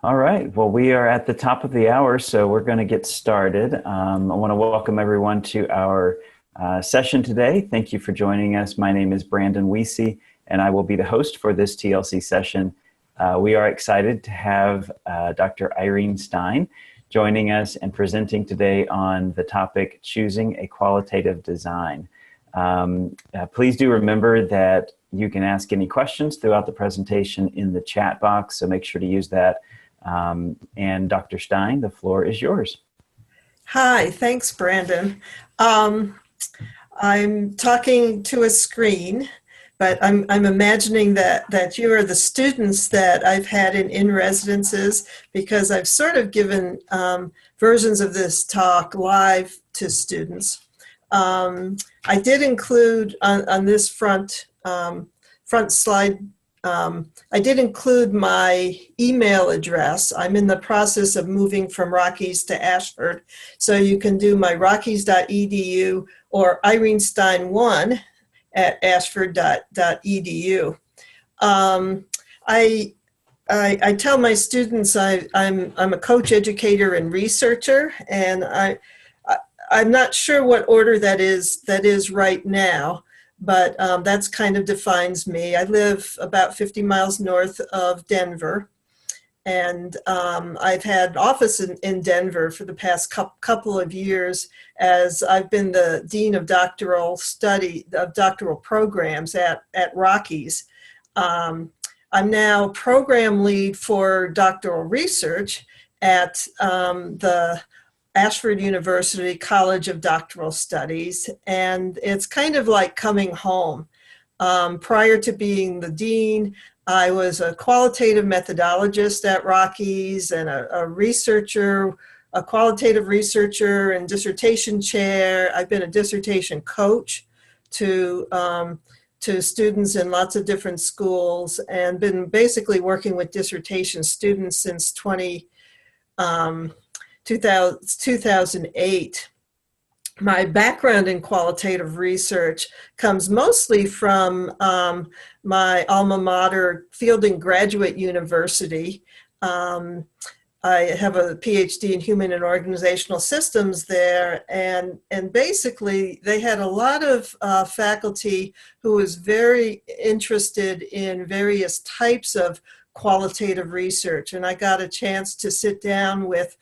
All right. Well, we are at the top of the hour, so we're going to get started. I want to welcome everyone to our session today. Thank you for joining us. My name is Brandon Weesey, and I will be the host for this TLC session. We are excited to have Dr. Irene Stein joining us and presenting today on the topic, Choosing a Qualitative Design. Please do remember that you can ask any questions throughout the presentation in the chat box, so make sure to use that. And Dr. Stein, the floor is yours. Hi, thanks, Brandon. I'm talking to a screen, but I'm imagining that you are the students that I've had in residences, because I've sort of given versions of this talk live to students. I did include on this front slide, I did include my email address. I'm in the process of moving from Rockies to Ashford, so you can do my rockies.edu or irenestein1 at ashford.edu. I tell my students I'm a coach, educator, and researcher, and I'm not sure what order that is right now. But that's kind of defines me. I live about 50 miles north of Denver, and I've had office in Denver for the past couple of years, as I've been the dean of doctoral programs at Rockies. I'm now program lead for doctoral research at the Ashford University College of Doctoral Studies, and it's kind of like coming home. Prior to being the dean, I was a qualitative methodologist at Rockies and a researcher, a qualitative researcher and dissertation chair. I've been a dissertation coach to students in lots of different schools, and been basically working with dissertation students since 2008. My background in qualitative research comes mostly from my alma mater, Fielding Graduate University. I have a PhD in human and organizational systems there, and basically they had a lot of faculty who was very interested in various types of qualitative research, and I got a chance to sit down with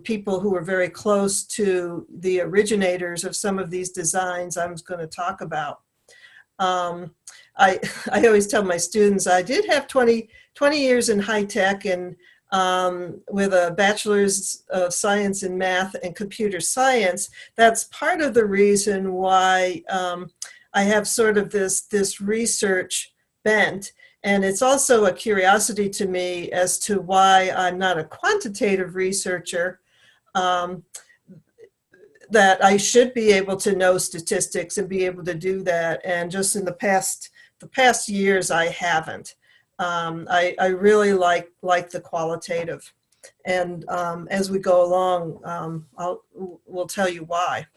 people who were very close to the originators of some of these designs I'm going to talk about. I always tell my students I did have 20 years in high tech, and with a bachelor's of science in math and computer science. That's part of the reason why I have sort of this research bent. And it's also a curiosity to me as to why I'm not a quantitative researcher, that I should be able to know statistics and be able to do that. And just in the past years, I haven't. I really like the qualitative. And as we go along, we'll tell you why.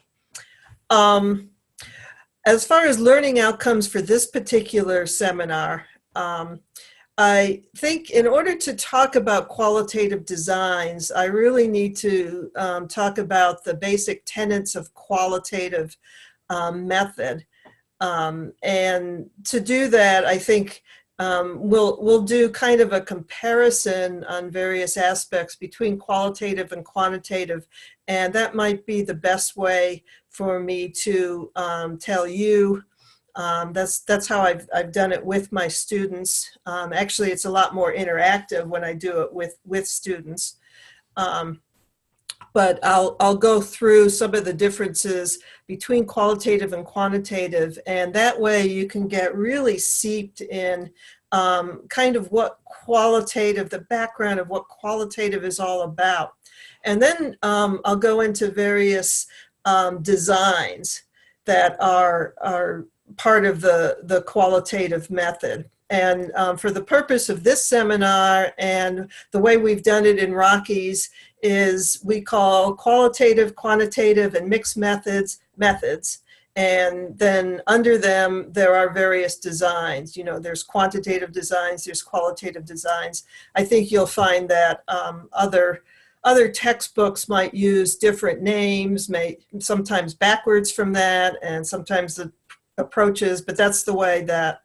As far as learning outcomes for this particular seminar, I think in order to talk about qualitative designs, I really need to talk about the basic tenets of qualitative method. And to do that, I think we'll do kind of a comparison on various aspects between qualitative and quantitative, and that might be the best way for me to tell you. That's how I've done it with my students. Actually, it's a lot more interactive when I do it with students. But I'll go through some of the differences between qualitative and quantitative, and that way you can get really seeped in kind of what qualitative, the background of what qualitative is all about. And then I'll go into various designs that are part of the qualitative method. And for the purpose of this seminar and the way we've done it in Rockies is we call qualitative, quantitative, and mixed methods. And then under them, there are various designs. You know, there's quantitative designs, there's qualitative designs. I think you'll find that other textbooks might use different names, sometimes backwards from that, and sometimes the approaches, but that's the way that,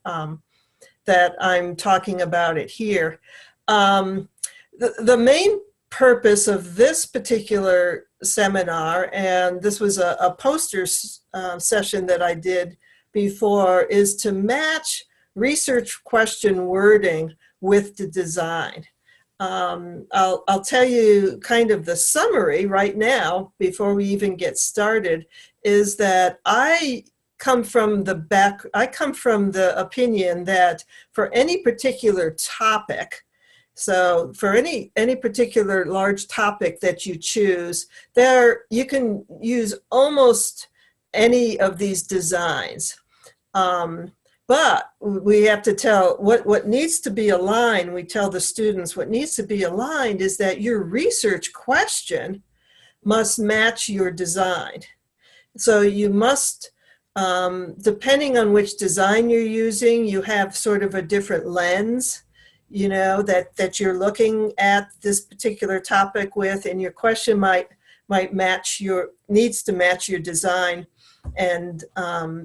that I'm talking about it here. The main purpose of this particular seminar, and this was a poster session that I did before, is to match research question wording with the design. I'll tell you kind of the summary right now before we even get started, is that I come from the opinion that for any particular topic, so for any particular large topic that you choose, you can use almost any of these designs. But we have to tell what needs to be aligned. We tell the students what needs to be aligned is that your research question must match your design. So you must, depending on which design you're using, you have sort of a different lens, you know, that you're looking at this particular topic with, and your question might needs to match your design and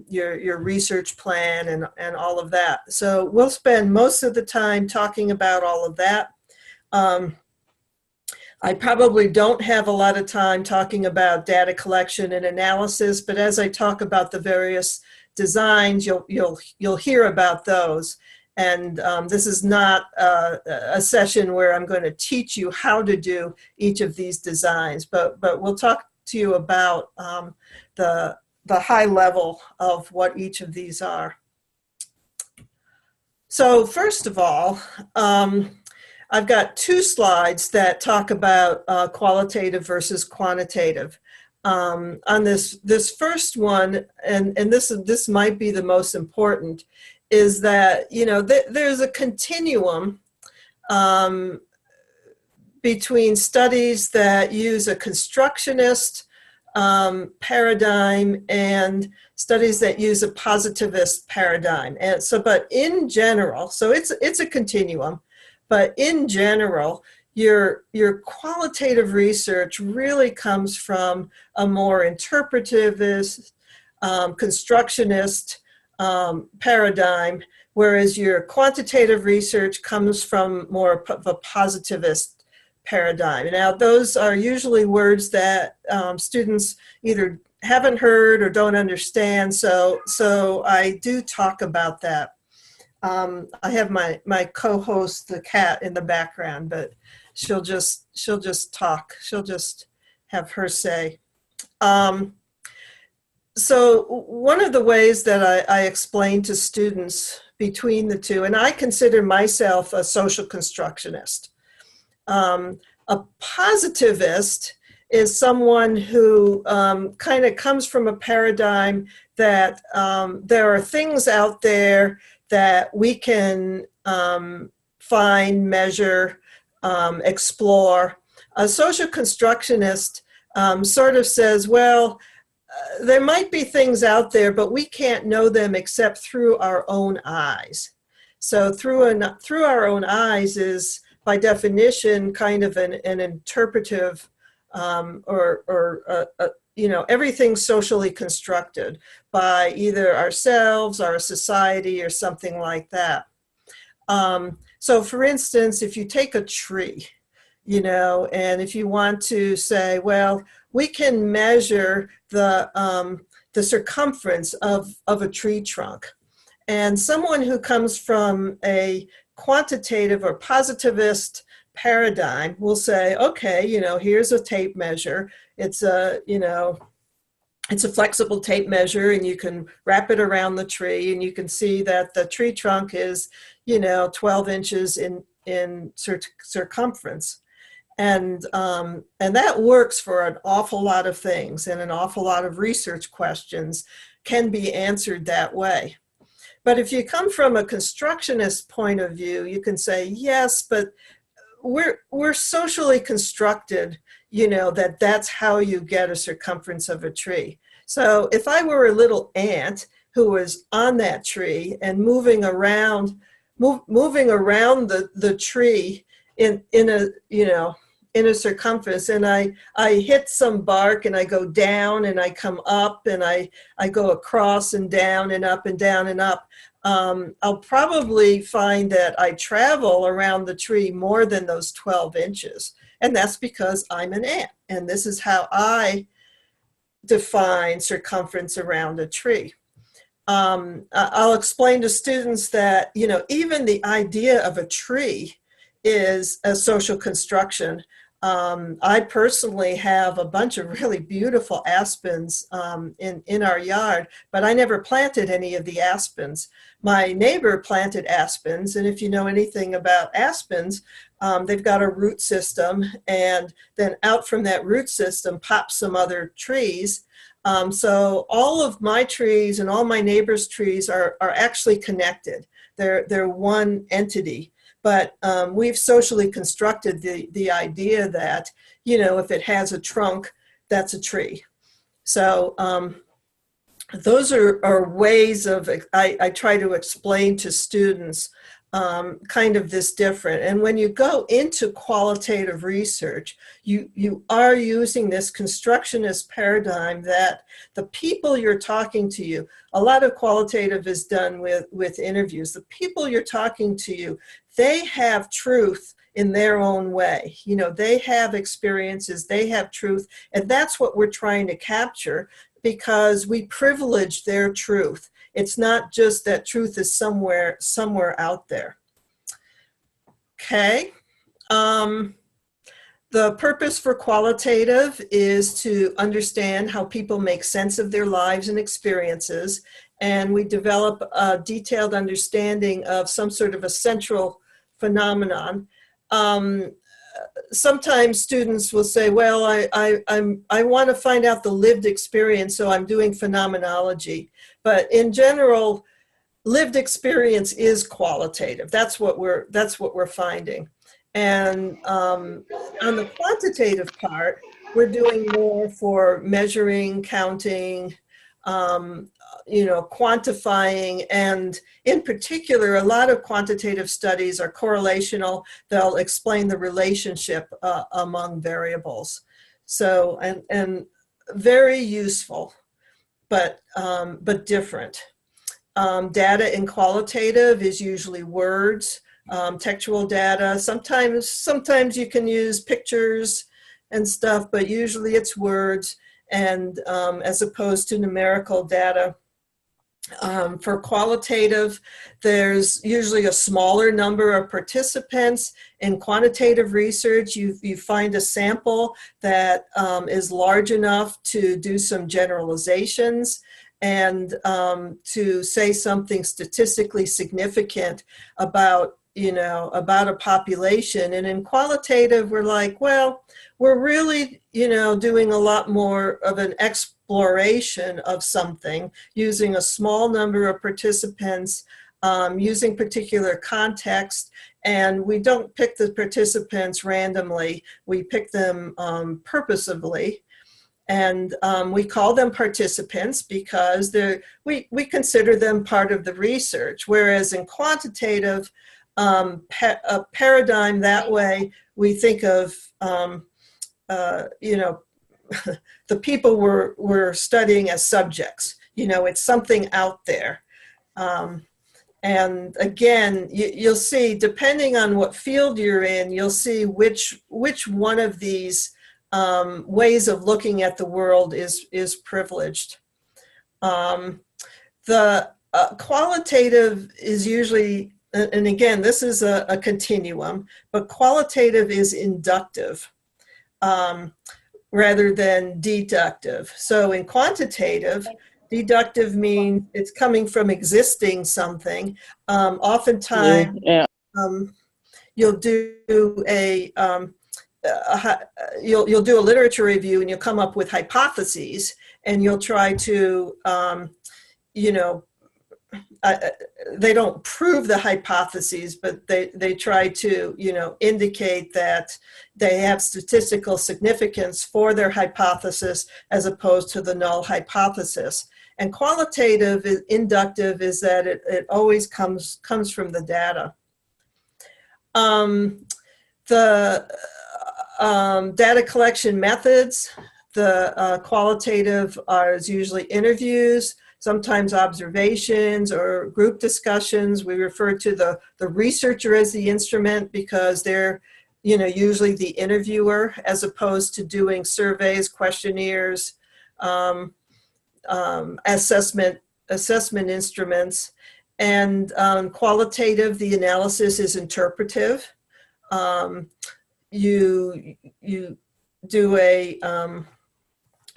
your research plan and all of that. So we'll spend most of the time talking about all of that. I probably don't have a lot of time talking about data collection and analysis, but as I talk about the various designs, you'll hear about those. And this is not a session where I'm going to teach you how to do each of these designs, but we'll talk to you about the high level of what each of these are. So first of all, I've got two slides that talk about qualitative versus quantitative. On this first one, and this might be the most important, is that, you know, there's a continuum between studies that use a constructionist paradigm and studies that use a positivist paradigm. And so, but in general, so it's a continuum, but in general, your qualitative research really comes from a more interpretivist, constructionist paradigm, whereas your quantitative research comes from more of a positivist paradigm. Now, those are usually words that students either haven't heard or don't understand, so I do talk about that. I have my co-host, the cat, in the background, but she'll just talk. She'll just have her say. So one of the ways that I explain to students between the two, and I consider myself a social constructionist. A positivist is someone who kind of comes from a paradigm that there are things out there that we can find, measure, explore. A social constructionist sort of says, well, there might be things out there, but we can't know them except through our own eyes. So through our own eyes is, by definition, kind of an interpretive you know, everything's socially constructed by either ourselves, our society, or something like that. So for instance, if you take a tree, you know, and if you want to say, well, we can measure the circumference of a tree trunk. And someone who comes from a quantitative or positivist paradigm will say, okay, you know, here's a tape measure. It's a, you know, it's a flexible tape measure, and you can wrap it around the tree, and you can see that the tree trunk is, you know, 12 inches in circumference. And that works for an awful lot of things, and an awful lot of research questions can be answered that way. But if you come from a constructionist point of view, you can say, yes, but we're socially constructed, you know, that's how you get a circumference of a tree. So if I were a little ant who was on that tree and moving around, moving around the tree in a, you know, in a circumference, and I hit some bark and I go down and I come up and I go across and down and up and down and up, I'll probably find that I travel around the tree more than those 12 inches. And that's because I'm an ant. And this is how I define circumference around a tree. I'll explain to students that, you know, even the idea of a tree is a social construction. I personally have a bunch of really beautiful aspens in our yard, but I never planted any of the aspens. My neighbor planted aspens, and if you know anything about aspens, they've got a root system, and then out from that root system pops some other trees. So all of my trees and all my neighbors' trees are actually connected. They're one entity. But we've socially constructed the idea that, you know, if it has a trunk, that's a tree. So those are ways of, I try to explain to students kind of this different. And when you go into qualitative research, you are using this constructionist paradigm that the people you're talking to you, a lot of qualitative is done with interviews. The people you're talking to you, they have truth in their own way. You know, they have experiences, they have truth, and that's what we're trying to capture because we privilege their truth. It's not just that truth is somewhere out there. Okay. The purpose for qualitative is to understand how people make sense of their lives and experiences, and we develop a detailed understanding of some sort of a central phenomenon. Sometimes students will say, well, I want to find out the lived experience, so I'm doing phenomenology. But in general, lived experience is qualitative. That's what we're finding. And on the quantitative part, we're doing more for measuring, counting, you know, quantifying, and in particular, a lot of quantitative studies are correlational. They'll explain the relationship among variables. So, and very useful, but different. Data in qualitative is usually words, textual data. Sometimes you can use pictures and stuff, but usually it's words, and as opposed to numerical data. For qualitative, there's usually a smaller number of participants. In quantitative research, you find a sample that is large enough to do some generalizations and to say something statistically significant about, you know, about a population. And in qualitative, we're like, well, we're really, you know, doing a lot more of an exploration of something using a small number of participants, using particular context, and we don't pick the participants randomly. We pick them purposefully. And we call them participants because we consider them part of the research, whereas in quantitative, a paradigm that way, we think of, you know, the people we're studying as subjects. You know, it's something out there. And again, you'll see, depending on what field you're in, you'll see which one of these ways of looking at the world is privileged. The qualitative is usually, and again, this is a continuum, but qualitative is inductive rather than deductive. So in quantitative, deductive means it's coming from existing something. Oftentimes, you'll do you'll do a literature review and you'll come up with hypotheses, and you'll try to, you know, they don't prove the hypotheses, but they try to, indicate that they have statistical significance for their hypothesis as opposed to the null hypothesis. And qualitative inductive is that it always comes from the data. The data collection methods, the qualitative is usually interviews, sometimes observations or group discussions. We refer to the researcher as the instrument because they're, usually the interviewer, as opposed to doing surveys, questionnaires, assessment instruments. And qualitative, the analysis is interpretive. You do a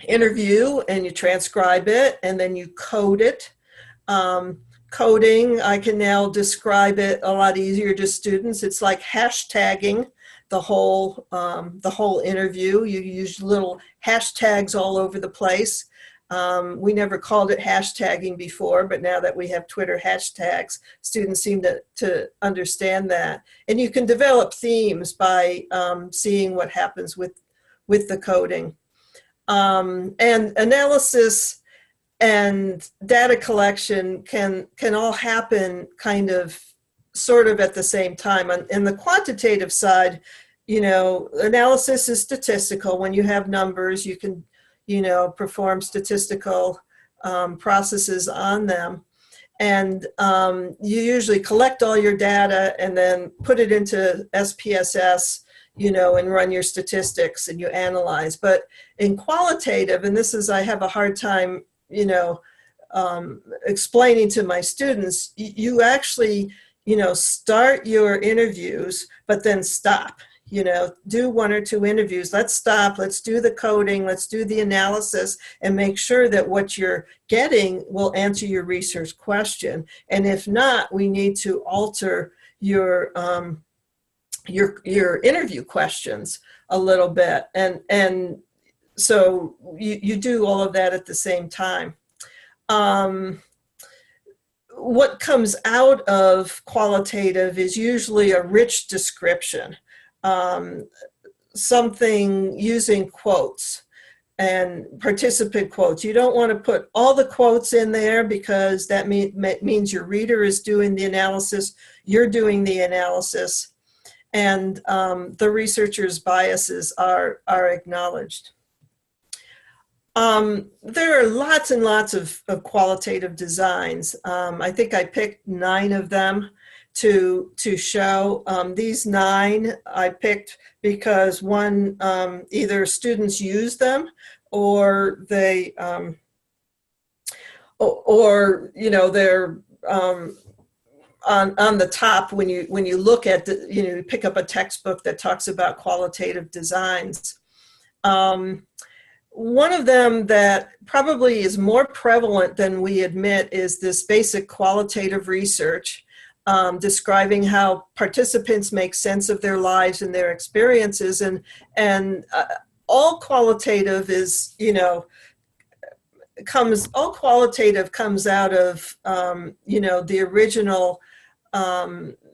interview and you transcribe it and then you code it. Coding, I can now describe it a lot easier to students. It's like hashtagging the whole interview. You use little hashtags all over the place. We never called it hashtagging before, but now that we have Twitter hashtags, students seem to understand that. And you can develop themes by seeing what happens with the coding. And analysis and data collection can all happen sort of at the same time. In the quantitative side, analysis is statistical. When you have numbers, you can perform statistical processes on them. And you usually collect all your data and then put it into SPSS, and run your statistics and you analyze. But in qualitative, and this is, I have a hard time, explaining to my students, you actually, start your interviews, but then stop. Do one or two interviews. Let's stop. Let's do the coding. Let's do the analysis and make sure that what you're getting will answer your research question. And if not, we need to alter your interview questions a little bit. And so you do all of that at the same time. What comes out of qualitative is usually a rich description. Something using quotes and participant quotes. You don't want to put all the quotes in there because that means your reader is doing the analysis, you're doing the analysis, and the researcher's biases are acknowledged. There are lots and lots of qualitative designs. I think I picked 9 of them to show. These 9 I picked because one, either students use them or they, they're on the top when you look at you pick up a textbook that talks about qualitative designs. One of them that probably is more prevalent than we admit is this basic qualitative research. Describing how participants make sense of their lives and their experiences, and all qualitative is, all qualitative comes out of, the original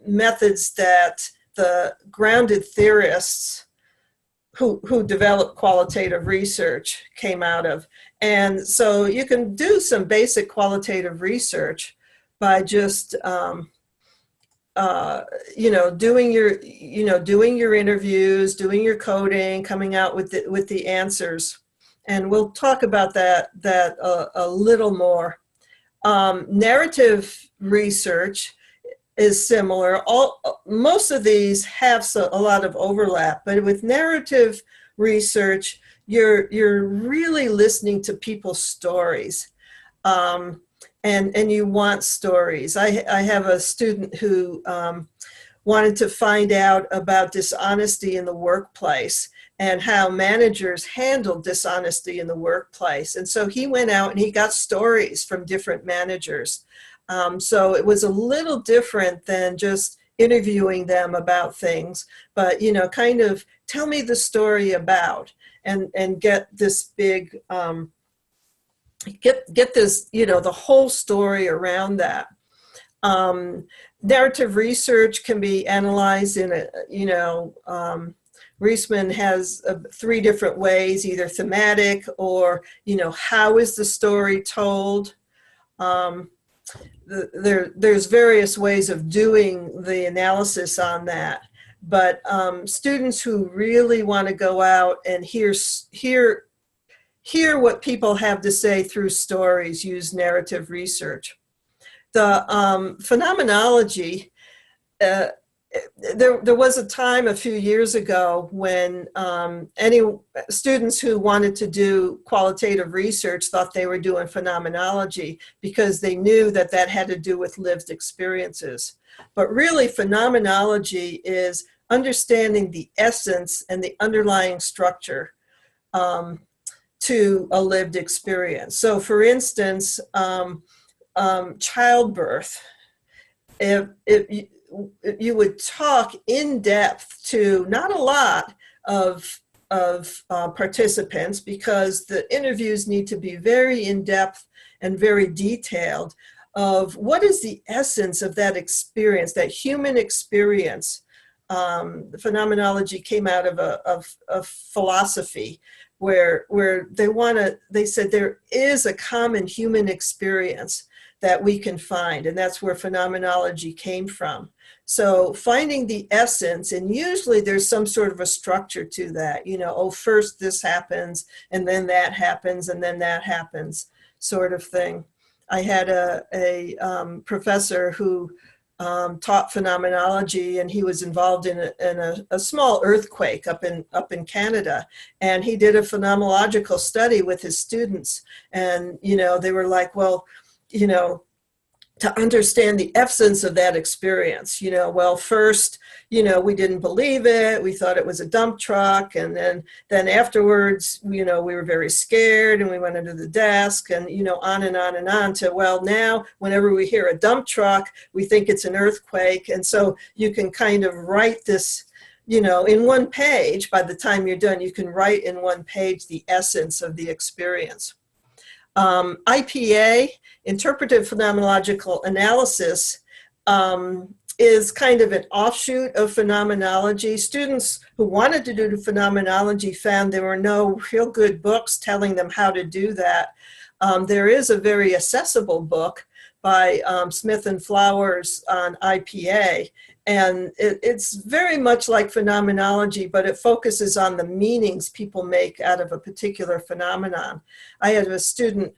methods that the grounded theorists who developed qualitative research came out of. And so you can do some basic qualitative research by just doing your interviews, doing your coding, coming out with the answers, and we'll talk about that a little more. Narrative research is similar. Most of these have a lot of overlap, but with narrative research, you're really listening to people's stories. And you want stories. I have a student who wanted to find out about dishonesty in the workplace and how managers handle dishonesty in the workplace. And so he went out and he got stories from different managers. So it was a little different than just interviewing them about things, but, kind of tell me the story about, and get this big get this, the whole story around that. Narrative research can be analyzed in Reisman has 3 different ways, either thematic or, how is the story told? There's various ways of doing the analysis on that. But students who really want to go out and hear what people have to say through stories use narrative research. The phenomenology, there was a time a few years ago when any students who wanted to do qualitative research thought they were doing phenomenology because they knew that that had to do with lived experiences. But really, phenomenology is understanding the essence and the underlying structure to a lived experience. So for instance, childbirth, if you would talk in depth to not a lot of participants, because the interviews need to be very in depth and very detailed, of what is the essence of that experience, that human experience. The phenomenology came out of philosophy, where they said there is a common human experience that we can find, and that's where phenomenology came from. So finding the essence, and usually there's some sort of a structure to that, first this happens, and then that happens, and then that happens, sort of thing. I had a professor who taught phenomenology, and he was involved in a small earthquake up in Canada, and he did a phenomenological study with his students, and they were like, well, to understand the essence of that experience, first, we didn't believe it. We thought it was a dump truck. And then afterwards, we were very scared and we went under the desk and, on and on and on to, well, now whenever we hear a dump truck, we think it's an earthquake. And so you can kind of write this, in one page. By the time you're done, you can write in one page the essence of the experience. IPA, interpretive phenomenological analysis, is kind of an offshoot of phenomenology. Students who wanted to do phenomenology found there were no real good books telling them how to do that. There is a very accessible book by Smith and Flowers on IPA, and it's very much like phenomenology, but it focuses on the meanings people make out of a particular phenomenon. I had a student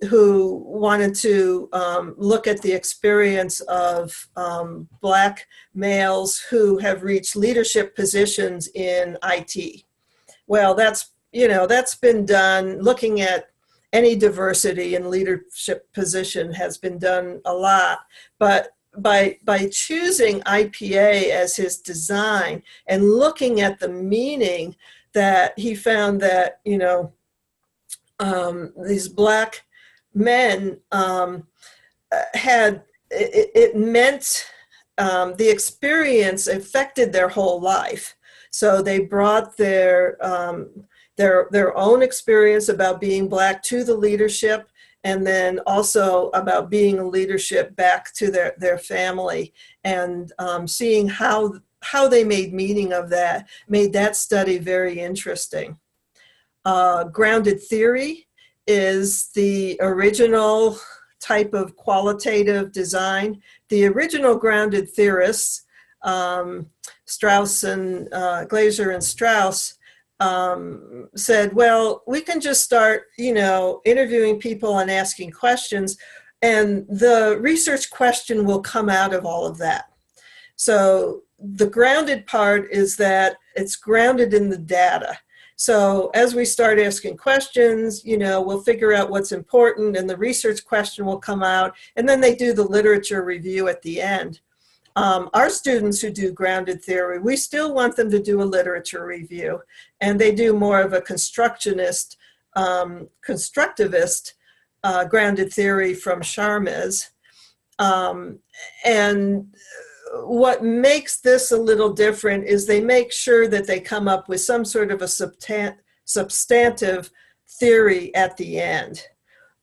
who wanted to look at the experience of Black males who have reached leadership positions in IT. Well, that's been done. Looking at any diversity in leadership position has been done a lot, but by choosing IPA as his design and looking at the meaning, that he found that these Black men had it meant the experience affected their whole life. So they brought their own experience about being Black to the leadership, and then also about being a leadership back to their family, and seeing how they made meaning of that made that study very interesting. Grounded theory is the original type of qualitative design. The original grounded theorists, Strauss and Glaser and Strauss, said, well, we can just start, interviewing people and asking questions, and the research question will come out of all of that. So the grounded part is that it's grounded in the data. So as we start asking questions, we'll figure out what's important, and the research question will come out, and then they do the literature review at the end. Our students who do grounded theory, we still want them to do a literature review, and they do more of a constructivist grounded theory from Sharma's. And what makes this a little different is they make sure that they come up with some sort of a substantive theory at the end.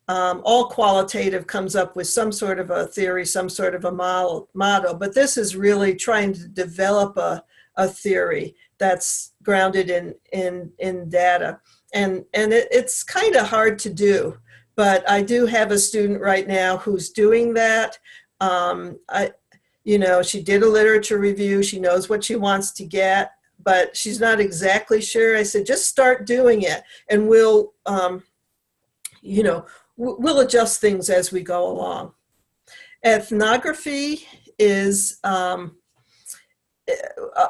all qualitative comes up with some sort of a theory, some sort of a model, but this is really trying to develop a theory that's grounded in data. And it's kind of hard to do, but I do have a student right now who's doing that. She did a literature review, she knows what she wants to get, but she's not exactly sure. I said, just start doing it, and we'll adjust things as we go along. Ethnography is,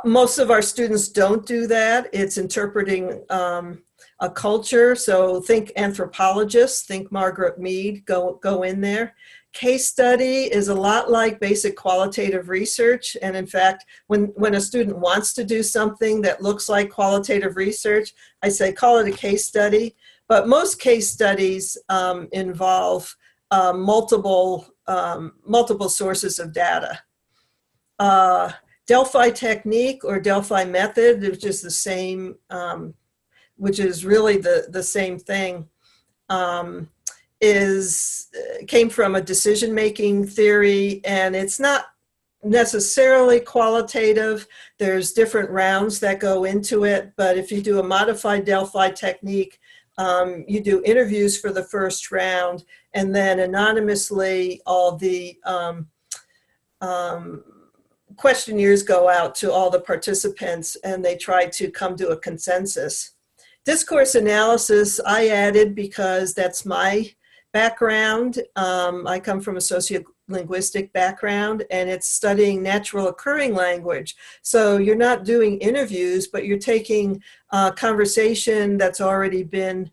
most of our students don't do that. It's interpreting a culture. So think anthropologists, think Margaret Mead, go in there. Case study is a lot like basic qualitative research. And in fact, when a student wants to do something that looks like qualitative research, I say, call it a case study. But most case studies involve multiple sources of data. Delphi technique or Delphi method, which is the same, which is really the same thing, came from a decision-making theory, and it's not necessarily qualitative. There's different rounds that go into it, but if you do a modified Delphi technique, you do interviews for the first round, and then anonymously all the questionnaires go out to all the participants, and they try to come to a consensus. Discourse analysis I added because that's my background. I come from a sociolinguistic background, and it's studying natural occurring language. So you're not doing interviews, but you're taking conversation that's already been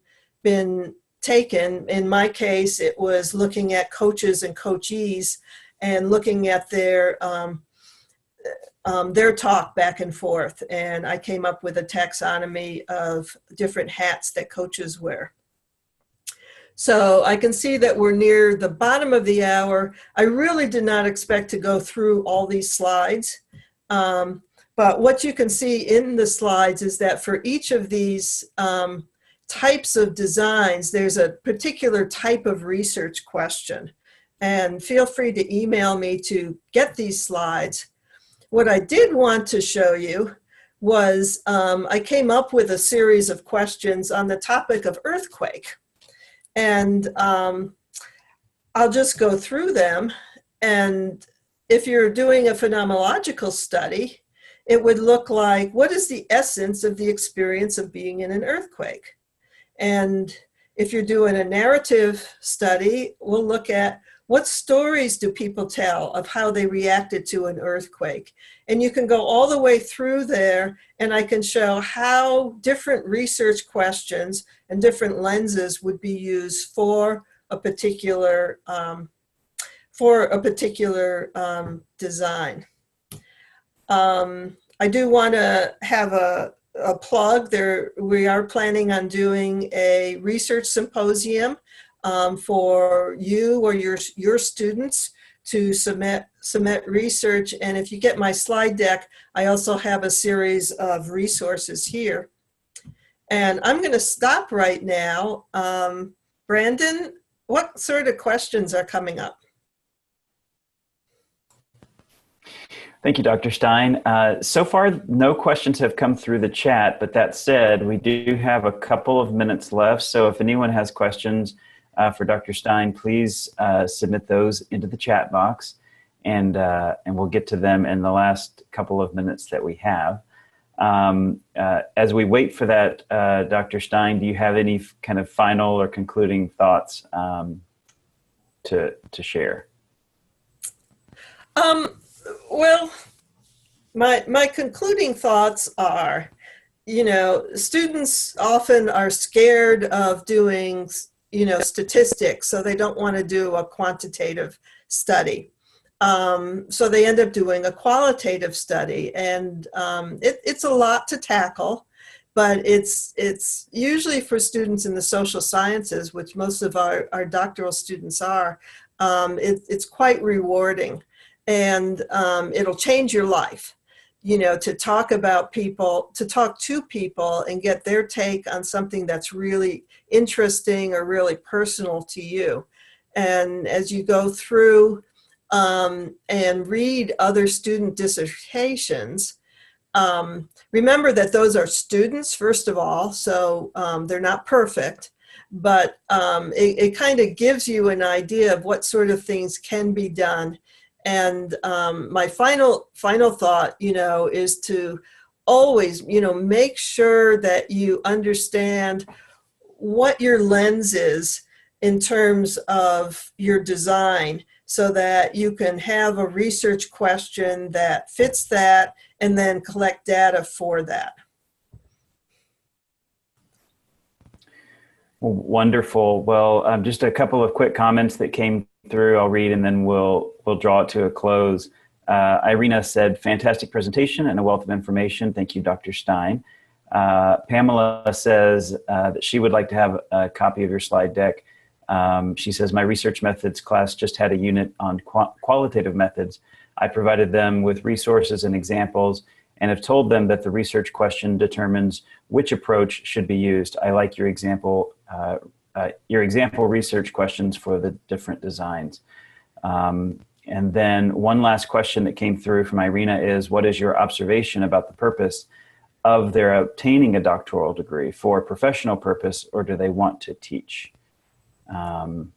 taken. In my case, it was looking at coaches and coachees and looking at their talk back and forth. And I came up with a taxonomy of different hats that coaches wear. So I can see that we're near the bottom of the hour. I really did not expect to go through all these slides. But what you can see in the slides is that for each of these types of designs, there's a particular type of research question. And feel free to email me to get these slides. What I did want to show you was I came up with a series of questions on the topic of earthquake. And I'll just go through them. And if you're doing a phenomenological study, it would look like, what is the essence of the experience of being in an earthquake? And if you're doing a narrative study, we'll look at what stories do people tell of how they reacted to an earthquake? And you can go all the way through there, and I can show how different research questions and different lenses would be used for a particular design. I do want to have a plug there. We are planning on doing a research symposium for you or your students to submit research. And if you get my slide deck, I also have a series of resources here. And I'm going to stop right now. Brandon, what sort of questions are coming up? Thank you, Dr. Stein. So far, no questions have come through the chat, but that said, we do have a couple of minutes left. So if anyone has questions for Dr. Stein, please submit those into the chat box, and we'll get to them in the last couple of minutes that we have. As we wait for that, Dr. Stein, do you have any kind of final or concluding thoughts to share? Well, my concluding thoughts are, students often are scared of doing, statistics, so they don't want to do a quantitative study. So they end up doing a qualitative study, and it's a lot to tackle, but it's usually for students in the social sciences, which most of our doctoral students are, it's quite rewarding. And it'll change your life. to talk about people, to talk to people and get their take on something that's really interesting or really personal to you. And as you go through and read other student dissertations, remember that those are students, first of all, so they're not perfect, but it kind of gives you an idea of what sort of things can be done. And my final thought, is to always, make sure that you understand what your lens is in terms of your design, so that you can have a research question that fits that and then collect data for that. Wonderful. Well, just a couple of quick comments that came through. I'll read and then we'll draw it to a close. Irene said, fantastic presentation and a wealth of information. Thank you, Dr. Stein. Pamela says that she would like to have a copy of your slide deck. She says, my research methods class just had a unit on qualitative methods. I provided them with resources and examples and have told them that the research question determines which approach should be used. I like your example research questions for the different designs. And then one last question that came through from Irene is, what is your observation about the purpose of their obtaining a doctoral degree? For professional purpose, or do they want to teach? So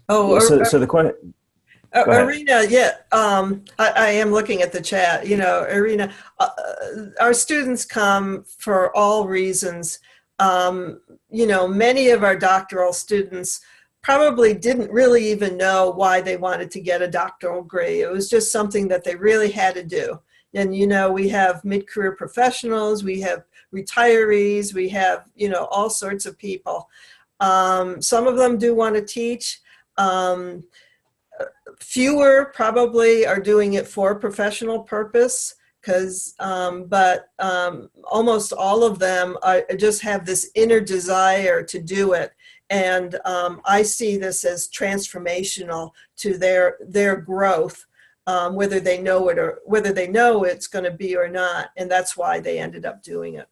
the question. Irene, yeah, I am looking at the chat. Irene, our students come for all reasons. Many of our doctoral students probably didn't really even know why they wanted to get a doctoral degree. It was just something that they really had to do. And, we have mid-career professionals, we have retirees, we have, all sorts of people. Some of them do want to teach. Fewer probably are doing it for professional purpose, but almost all of them just have this inner desire to do it. And I see this as transformational to their growth, whether they know it or whether they know it's going to be or not. And that's why they ended up doing it.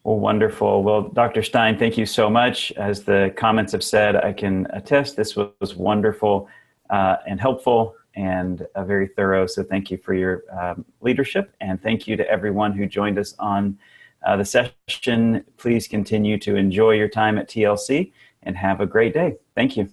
Well, wonderful. Well, Dr. Stein, thank you so much. As the comments have said, I can attest this was wonderful and helpful and very thorough. So thank you for your leadership, and thank you to everyone who joined us on the session. Please continue to enjoy your time at TLC and have a great day. Thank you.